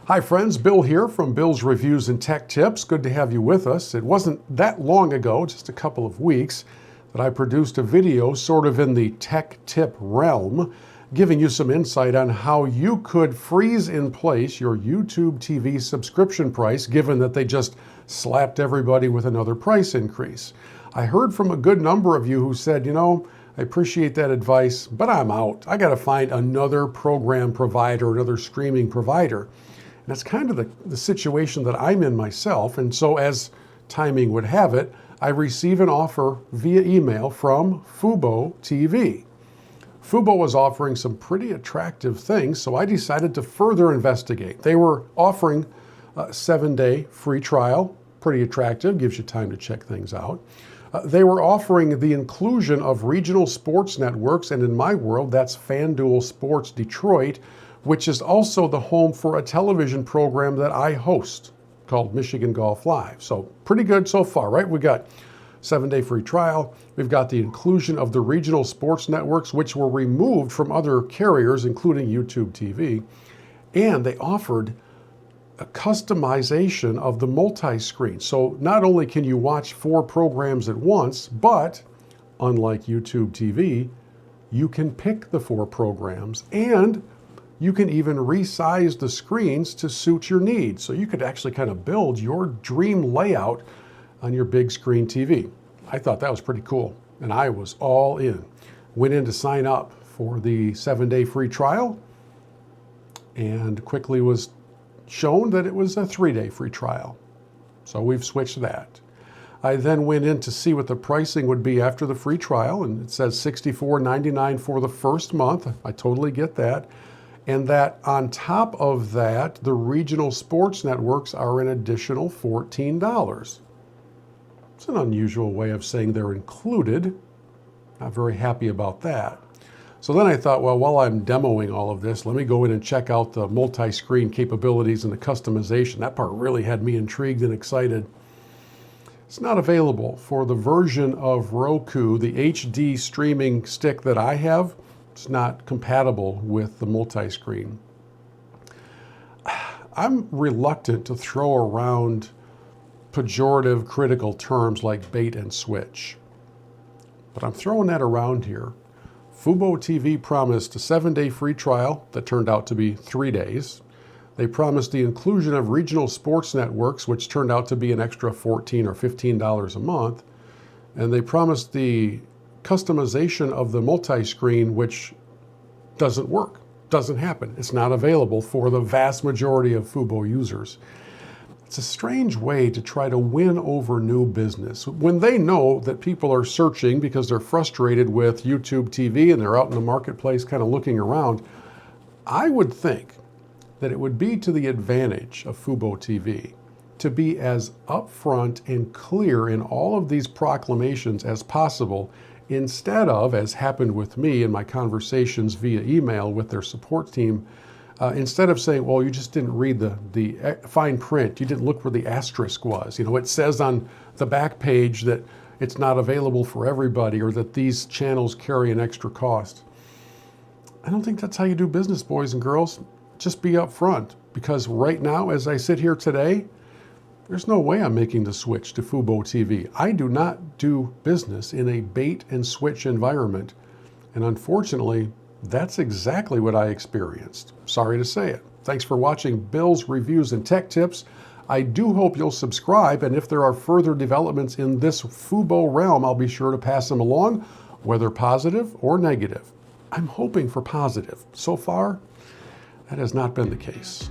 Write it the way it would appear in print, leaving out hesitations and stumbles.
Hi friends, Bill here from Bill's Reviews and Tech Tips. Good to have you with us. It wasn't that long ago, just a couple of weeks, that I produced a video sort of in the tech tip realm, giving you some insight on how you could freeze in place your YouTube TV subscription price, given that they just slapped everybody with another price increase. I heard from a good number of you who said, I appreciate that advice, but I'm out. I got to find another program provider, another streaming provider. And that's kind of the situation that I'm in myself. And so as timing would have it, I receive an offer via email from Fubo TV. Fubo was offering some pretty attractive things, so I decided to further investigate. They were offering a 7-day free trial, pretty attractive, gives you time to check things out. They were offering the inclusion of regional sports networks, and in my world, that's FanDuel Sports Detroit, which is also the home for a television program that I host called Michigan Golf Live. So pretty good so far, right? We got 7-day free trial. We've got the inclusion of the regional sports networks, which were removed from other carriers, including YouTube TV. And they offered a customization of the multi-screen. So not only can you watch 4 programs at once, but unlike YouTube TV, you can pick the 4 programs, and you can even resize the screens to suit your needs. So you could actually kind of build your dream layout on your big screen TV. I thought that was pretty cool, and I was all in. Went in to sign up for the 7-day free trial, and quickly was shown that it was a 3-day free trial. So we've switched that. I then went in to see what the pricing would be after the free trial, and it says $64.99 for the first month. I totally get that. And that on top of that, the regional sports networks are an additional $14. It's an unusual way of saying they're included. Not very happy about that. So then I thought, well, while I'm demoing all of this, let me go in and check out the multi-screen capabilities and the customization. That part really had me intrigued and excited. It's not available for the version of Roku, the HD streaming stick that I have. It's not compatible with the multi-screen. I'm reluctant to throw around pejorative, critical terms like bait and switch, but I'm throwing that around here. Fubo TV promised a 7-day free trial that turned out to be 3 days. They promised the inclusion of regional sports networks, which turned out to be an extra $14 or $15 a month. And they promised the customization of the multi-screen, which doesn't work, doesn't happen. It's not available for the vast majority of Fubo users. It's a strange way to try to win over new business when they know that people are searching because they're frustrated with YouTube TV and they're out in the marketplace kind of looking around. I would think that it would be to the advantage of Fubo TV to be as upfront and clear in all of these proclamations as possible, instead of, as happened with me in my conversations via email with their support team, instead of saying, well, you just didn't read the fine print, you didn't look where the asterisk was. It says on the back page that it's not available for everybody, or that these channels carry an extra cost. I don't think that's how you do business, boys and girls. Just be upfront, because right now, as I sit here today, there's no way I'm making the switch to Fubo TV. I do not do business in a bait and switch environment. And unfortunately, that's exactly what I experienced. Sorry to say it. Thanks for watching Bill's Reviews and Tech Tips. I do hope you'll subscribe, and if there are further developments in this Fubo realm, I'll be sure to pass them along, whether positive or negative. I'm hoping for positive. So far, that has not been the case.